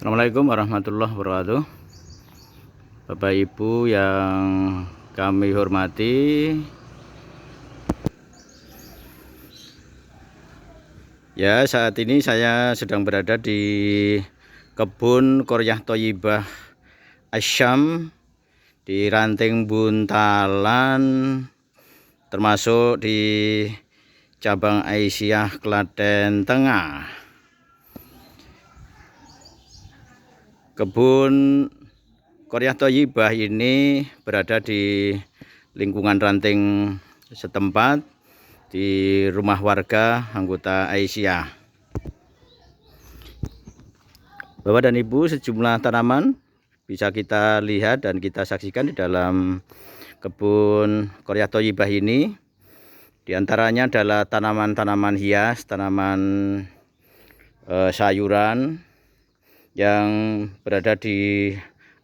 Assalamualaikum warahmatullahi wabarakatuh. Bapak Ibu yang kami hormati, ya saat ini saya sedang berada di kebun Qoryah Thayyibah Asyam di Ranting Buntalan, termasuk di cabang Aisyah Klaten Tengah. Kebun Qoryah Thayyibah ini berada di lingkungan ranting setempat, di rumah warga anggota Aisyah. Bapak dan Ibu, sejumlah tanaman bisa kita lihat dan kita saksikan di dalam kebun Qoryah Thayyibah ini. Di antaranya adalah tanaman-tanaman hias, tanaman sayuran yang berada di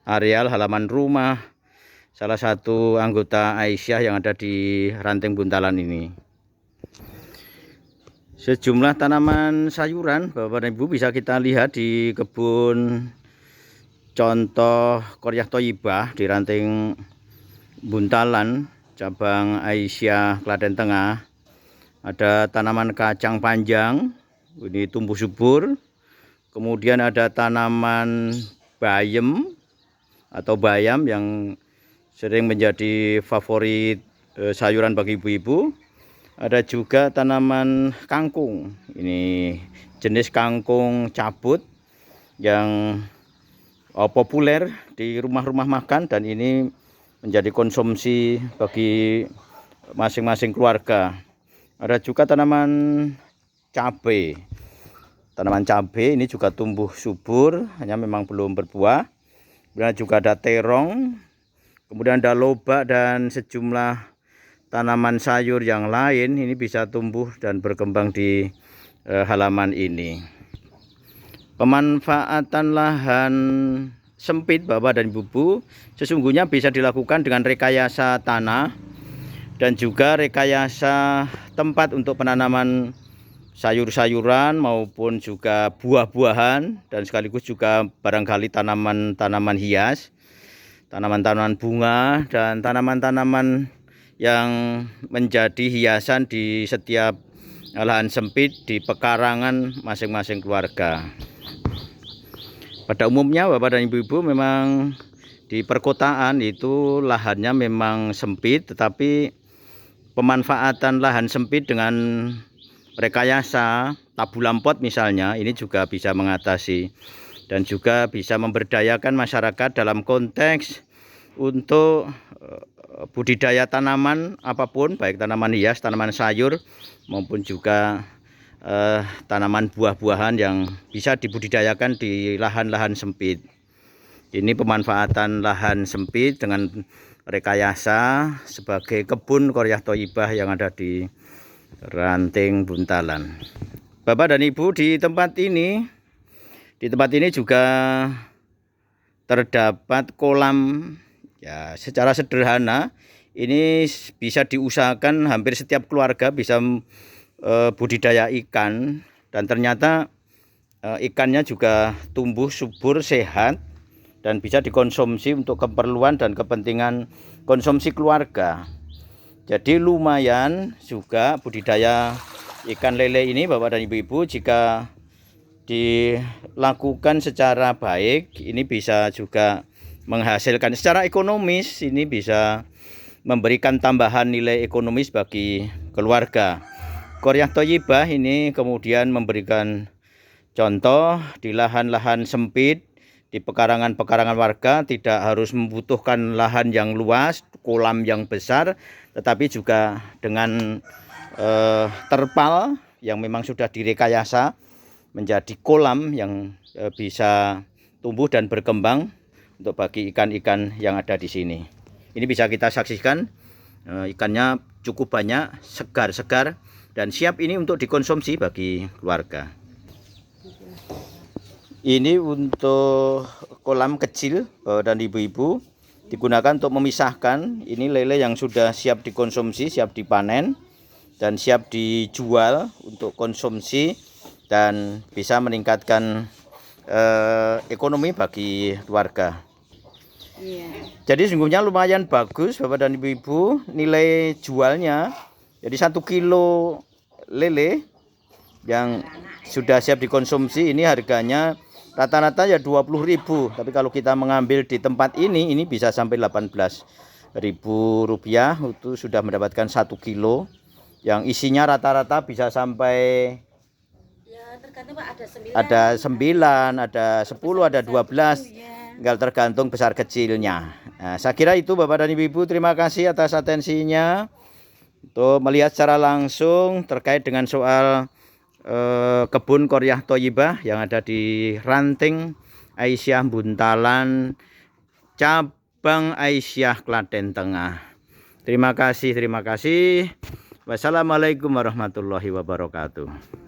areal halaman rumah salah satu anggota Aisyah yang ada di Ranting Buntalan ini. Sejumlah tanaman sayuran Bapak dan Ibu bisa kita lihat di kebun contoh Qoryah Thayyibah di Ranting Buntalan cabang Aisyah Klaten Tengah. Ada tanaman kacang panjang, ini tumbuh subur. Kemudian ada tanaman bayam atau bayam yang sering menjadi favorit sayuran bagi ibu-ibu. Ada juga tanaman kangkung, ini jenis kangkung cabut yang populer di rumah-rumah makan, dan ini menjadi konsumsi bagi masing-masing keluarga. Ada juga tanaman cabai. Tanaman cabai ini juga tumbuh subur, hanya memang belum berbuah. Kemudian juga ada terong, kemudian ada lobak dan sejumlah tanaman sayur yang lain ini bisa tumbuh dan berkembang di halaman ini. Pemanfaatan lahan sempit Bapak dan Ibu sesungguhnya bisa dilakukan dengan rekayasa tanah dan juga rekayasa tempat untuk penanaman sayur-sayuran maupun juga buah-buahan, dan sekaligus juga barangkali tanaman-tanaman hias, tanaman-tanaman bunga, dan tanaman-tanaman yang menjadi hiasan di setiap lahan sempit di pekarangan masing-masing keluarga. Pada umumnya Bapak dan Ibu-ibu memang di perkotaan itu lahannya memang sempit, tetapi pemanfaatan lahan sempit dengan rekayasa tabulam pot misalnya ini juga bisa mengatasi dan juga bisa memberdayakan masyarakat dalam konteks untuk budidaya tanaman apapun, baik tanaman hias, tanaman sayur maupun juga tanaman buah-buahan yang bisa dibudidayakan di lahan-lahan sempit. Ini pemanfaatan lahan sempit dengan rekayasa sebagai kebun Qoryah Thayyibah yang ada di Ranting Buntalan. Bapak dan Ibu, di tempat ini juga terdapat kolam. Ya, secara sederhana ini bisa diusahakan hampir setiap keluarga bisa budidaya ikan, dan ternyata ikannya juga tumbuh subur, sehat, dan bisa dikonsumsi untuk keperluan dan kepentingan konsumsi keluarga. Jadi lumayan juga budidaya ikan lele ini Bapak dan Ibu-ibu, jika dilakukan secara baik ini bisa juga menghasilkan secara ekonomis, ini bisa memberikan tambahan nilai ekonomis bagi keluarga. Qoryah Thayyibah ini kemudian memberikan contoh di lahan-lahan sempit, di pekarangan-pekarangan warga, tidak harus membutuhkan lahan yang luas, kolam yang besar, tetapi juga dengan terpal yang memang sudah direkayasa menjadi kolam yang bisa tumbuh dan berkembang untuk bagi ikan-ikan yang ada di sini. Ini bisa kita saksikan ikannya cukup banyak, segar-segar, dan siap ini untuk dikonsumsi bagi keluarga. Ini untuk kolam kecil dan ibu-ibu, digunakan untuk memisahkan ini lele yang sudah siap dikonsumsi, siap dipanen, dan siap dijual untuk konsumsi, dan bisa meningkatkan ekonomi bagi keluarga. Iya. Jadi sungguhnya lumayan bagus Bapak dan Ibu-ibu, nilai jualnya. Jadi 1 kilo lele yang sudah siap dikonsumsi ini harganya rata-rata ya 20.000. Tapi kalau kita mengambil di tempat ini bisa sampai 18.000 rupiah. Itu sudah mendapatkan 1 kilo yang isinya rata-rata bisa sampai Tergantung Pak, ada 9, ada 10, ada 12. Tinggal tergantung besar kecilnya. Nah, saya kira itu Bapak dan Ibu. Terima kasih atas atensinya untuk melihat secara langsung terkait dengan soal kebun Qoryah Thoyibah yang ada di Ranting Aisyah Buntalan, cabang Aisyah Klaten Tengah. Terima kasih. Wassalamualaikum warahmatullahi wabarakatuh.